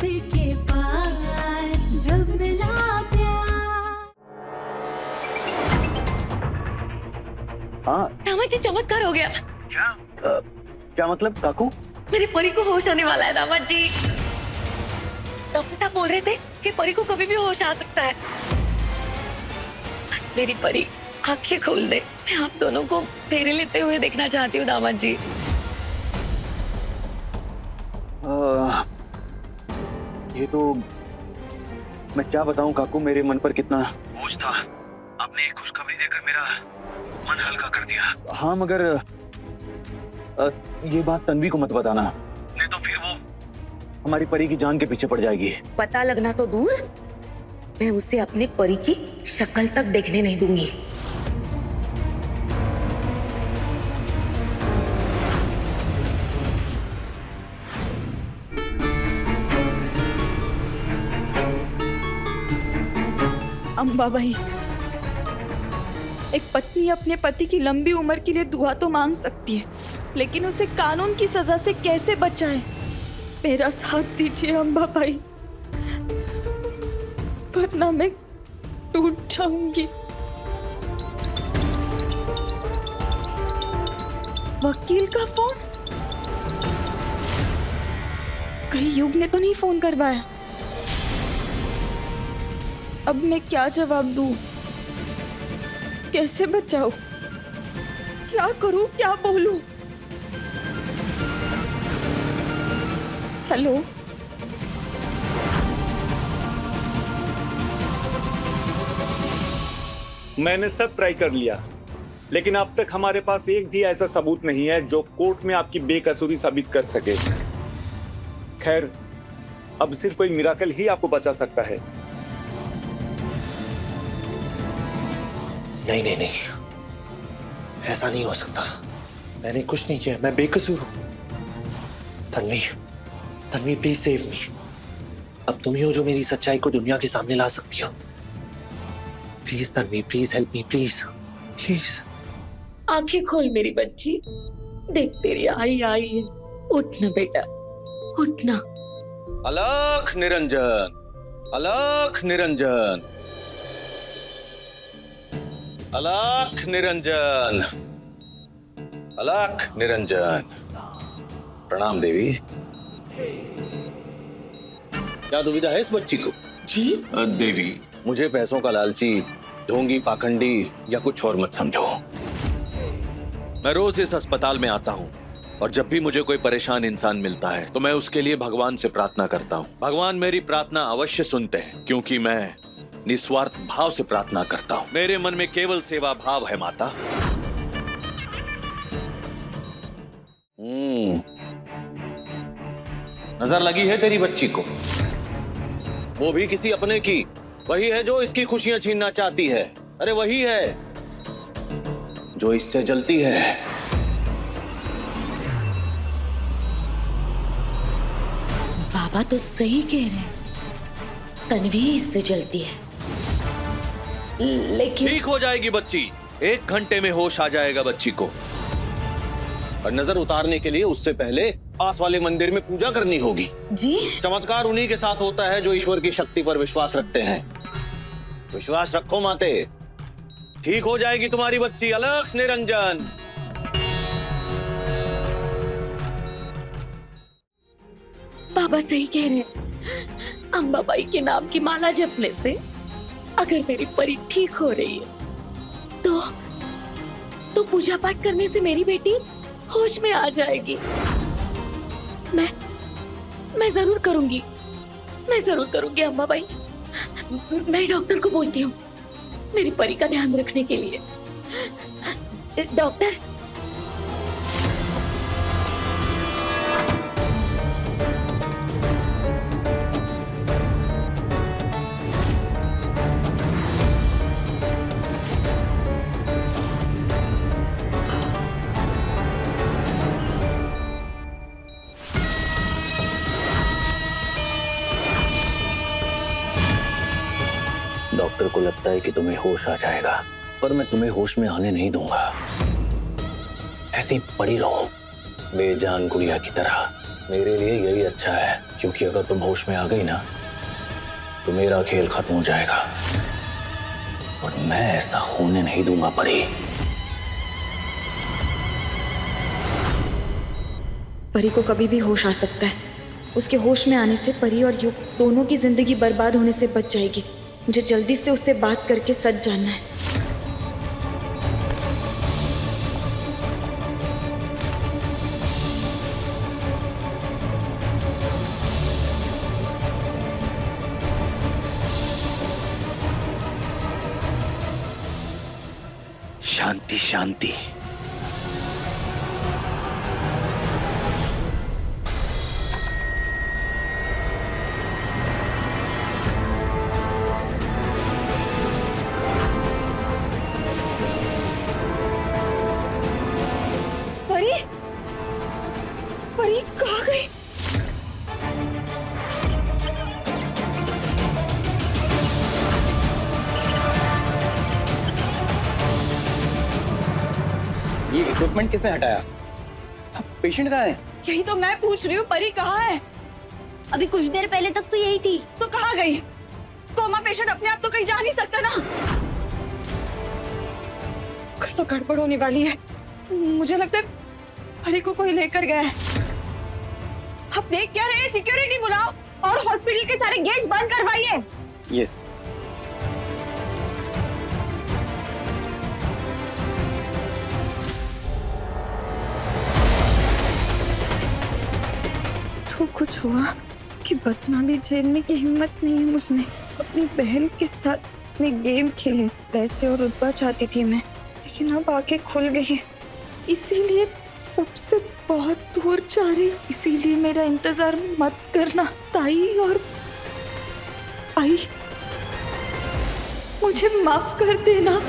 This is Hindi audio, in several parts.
के पार जब मिला प्यार। हाँ दामाद जी चमत्कार हो गया। क्या मतलब काकू? मेरी परी को होश आने वाला है दामाद जी। डॉक्टर साहब बोल रहे थे कि परी को कभी भी होश आ सकता है। बस मेरी परी आंखें खोल दे, मैं आप दोनों को फेरे लेते हुए देखना चाहती हूँ दामाद जी। ये तो मैं क्या बताऊं काकू, मेरे मन पर कितना बोझ था। आपने एक खुशखबरी देकर मेरा मन हल्का कर दिया। हाँ मगर ये बात तन्वी को मत बताना, नहीं तो फिर वो हमारी परी की जान के पीछे पड़ जाएगी। पता लगना तो दूर, मैं उसे अपने परी की शक्ल तक देखने नहीं दूंगी। अम्बाबाई, एक पत्नी अपने पति की लंबी उम्र के लिए दुआ तो मांग सकती है, लेकिन उसे कानून की सजा से कैसे बचाए? मेरा साथ दीजिए अम्बाबाई, वरना मैं टूट जाऊंगी। वकील का फोन? कहीं युग ने तो नहीं फोन करवाया? अब मैं क्या जवाब दूं? कैसे बचाऊं? क्या करूं? क्या बोलूं? हेलो, मैंने सब ट्राई कर लिया, लेकिन अब तक हमारे पास एक भी ऐसा सबूत नहीं है जो कोर्ट में आपकी बेकसूरी साबित कर सके। खैर, अब सिर्फ कोई मिराकल ही आपको बचा सकता है। नहीं नहीं नहीं, ऐसा नहीं हो सकता। मैंने कुछ नहीं किया, मैं बेकसूर हूं। Tanvi, Tanvi please save me. अब तुम ही हो जो मेरी सच्चाई को दुनिया के सामने ला सकती हो। Please Tanvi, please help me, please please. आंखें खोल मेरी बच्ची, देख तेरी आई आई है। उठना बेटा, उठना। अलख निरंजन, अलख निरंजन, अलख निरंजन, अलख निरंजन। प्रणाम देवी। क्या दुविधा है इस बच्ची को? जी देवी, मुझे पैसों का लालची, ढोंगी, पाखंडी या कुछ और मत समझो। मैं रोज इस अस्पताल में आता हूँ और जब भी मुझे कोई परेशान इंसान मिलता है तो मैं उसके लिए भगवान से प्रार्थना करता हूँ। भगवान मेरी प्रार्थना अवश्य सुनते हैं, क्योंकि मैं निस्वार्थ भाव से प्रार्थना करता हूँ। मेरे मन में केवल सेवा भाव है माता। नजर लगी है तेरी बच्ची को, वो भी किसी अपने की। वही है जो इसकी खुशियां छीनना चाहती है। अरे वही है जो इससे जलती है। बाबा तो सही कह रहे हैं, तन्वी इससे जलती है, लेकिन ठीक हो जाएगी बच्ची, 1 घंटे में होश आ जाएगा बच्ची को। और नजर उतारने के लिए उससे पहले पास वाले मंदिर में पूजा करनी होगी। जी चमत्कार उन्हीं के साथ होता है जो ईश्वर की शक्ति पर विश्वास रखते हैं। विश्वास रखो माते, ठीक हो जाएगी तुम्हारी बच्ची। अलख निरंजन। बाबा सही कह रहे हैं। अम्बाबाई के नाम की माला जपने से अगर मेरी परी ठीक हो रही है तो पूजा पाठ करने से मेरी बेटी होश में आ जाएगी। मैं जरूर करूंगी, मैं जरूर करूंगी अम्बाबाई। मैं डॉक्टर को बोलती हूँ मेरी परी का ध्यान रखने के लिए। डॉक्टर, डॉक्टर को लगता है कि तुम्हें होश आ जाएगा, पर मैं तुम्हें होश में आने नहीं दूंगा। ऐसे ही पड़ी रहो बेजान गुड़िया की तरह। मेरे लिए यही अच्छा है, क्योंकि अगर तुम होश में आ गई ना तो मेरा खेल खत्म हो जाएगा और मैं ऐसा होने नहीं दूंगा परी। परी को कभी भी होश आ सकता है। उसके होश में आने से परी और युग दोनों की जिंदगी बर्बाद होने से बच जाएगी। मुझे जल्दी से उससे बात करके सच जानना है। शांति शांति। परी, परी कहाँ गई? ये इक्विपमेंट किसने हटाया? अब पेशेंट कहाँ है? यही तो मैं पूछ रही हूँ, परी कहाँ है? अभी कुछ देर पहले तक तो यही थी। तो कहाँ गई? कोमा पेशेंट अपने आप तो कहीं जा नहीं सकता ना। कुछ तो गड़बड़ होने वाली है। मुझे लगता है परी को कोई लेकर गया है। आप देख क्या रहे हैं? सिक्योरिटी बुलाओ और हॉस्पिटल के सारे गेट बंद करवाइए। यस। जो कुछ हुआ उसकी बदनामी झेलने की हिम्मत नहीं है मुझमें। अपनी बहन के साथ अपने गेम खेले, पैसे और रुतबा चाहती थी मैं, लेकिन अब आंखें खुल गई है। इसीलिए सबसे बहुत दूर जा रही हूँ। इसीलिए मेरा इंतजार मत करना ताई और आई, मुझे माफ कर देना।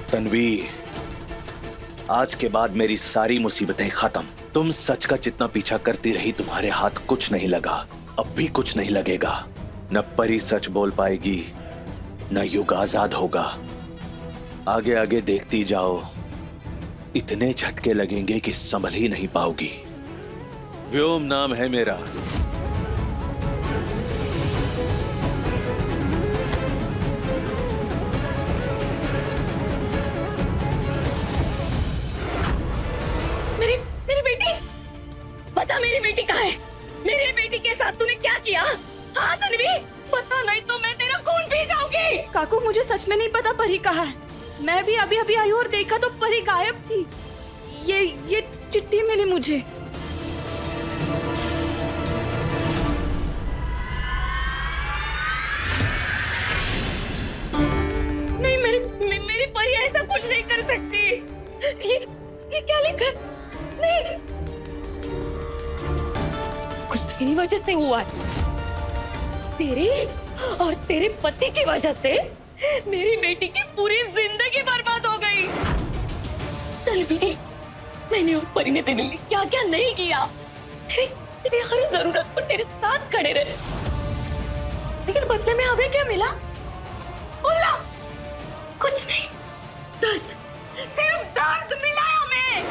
तन्वी, आज के बाद मेरी सारी मुसीबतें खत्म। तुम सच का जितना पीछा करती रही, तुम्हारे हाथ कुछ नहीं लगा, अब भी कुछ नहीं लगेगा। न परी सच बोल पाएगी, न युग आजाद होगा। आगे आगे देखती जाओ, इतने झटके लगेंगे कि संभल ही नहीं पाओगी। व्योम नाम है मेरा। मेरी बेटी, बता मेरी बेटी कहाँ है? मेरी बेटी के साथ तूने क्या किया? हाँ तन्वी, पता नहीं तो मैं तेरा खून पी जाऊंगी। काकू, मुझे सच में नहीं पता परी कहाँ है। मैं भी अभी अभी आई और देखा तो परी गायब थी। ये चिट्ठी मिली मुझे। नहीं, मेरी परी ऐसा कुछ नहीं कर सकती। ये क्या लिखा? नहीं, कुछ तेरी वजह से हुआ है। तेरी और तेरे पति की वजह से मेरी बेटी की पूरी जिंदगी बर्बाद हो गई। तन्वी, मैंने और परी ने तेरे लिए क्या क्या नहीं किया। तेरी हर जरूरत पर तेरे साथ खड़े रहे, लेकिन बदले में हमें क्या मिला? बोला कुछ नहीं, दर्द, सिर्फ दर्द मिला हमें।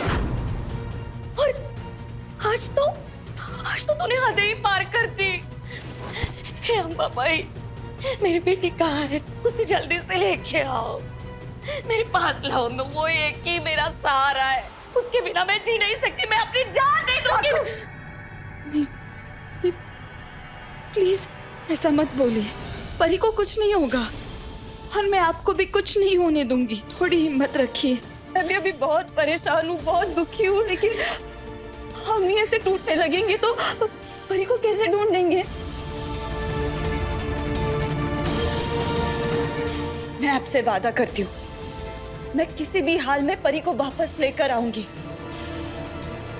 और आज तो तूने हद ही पार कर दी। हे अम्बा भाई, मेरी बेटी कहाँ है? उसे जल्दी से लेके आओ, मेरे पास लाओ। मैं वो एक ही मेरा सहारा है, उसके बिना मैं जी नहीं सकती। मैं अपनी जान दे दूंगी। नहीं, प्लीज ऐसा मत बोलिए। परी को कुछ नहीं होगा और मैं आपको भी कुछ नहीं होने दूंगी। थोड़ी हिम्मत रखिए। मैं भी अभी बहुत परेशान हूँ, बहुत दुखी हूँ, लेकिन हम ही ऐसे टूटने लगेंगे तो परी को कैसे ढूंढेंगे? मैं आपसे वादा करती हूँ, मैं किसी भी हाल में परी को वापस लेकर आऊंगी।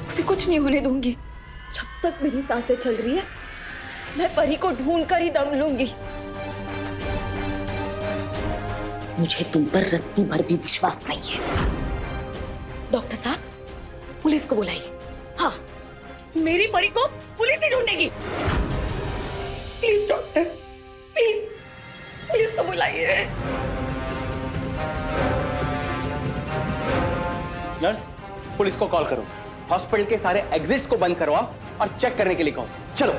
उसे कुछ नहीं होने दूंगी। जब तक मेरी सांसें चल रही है, मैं परी को ढूंढ कर ही दम लूंगी। मुझे तुम पर रत्ती भर भी विश्वास नहीं है। डॉक्टर साहब, पुलिस को बुलाइए। हाँ, मेरी परी को पुलिस ही ढूंढेगी। प्लीज डॉक्टर, प्लीज पुलिस को बुलाइए। नर्स, पुलिस को कॉल करो, हॉस्पिटल के सारे एग्जिट्स को बंद करवाओ और चेक करने के लिए कहो। चलो।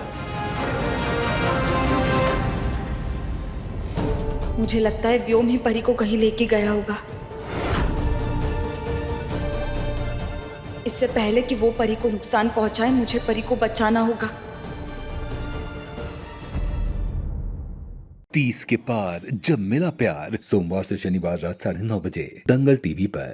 मुझे लगता है व्योम ही परी को कहीं लेके गया होगा। इससे पहले कि वो परी को नुकसान पहुंचाए, मुझे परी को बचाना होगा। 30 के पार जब मिला प्यार, सोमवार से शनिवार रात 9:30 बजे दंगल टीवी पर।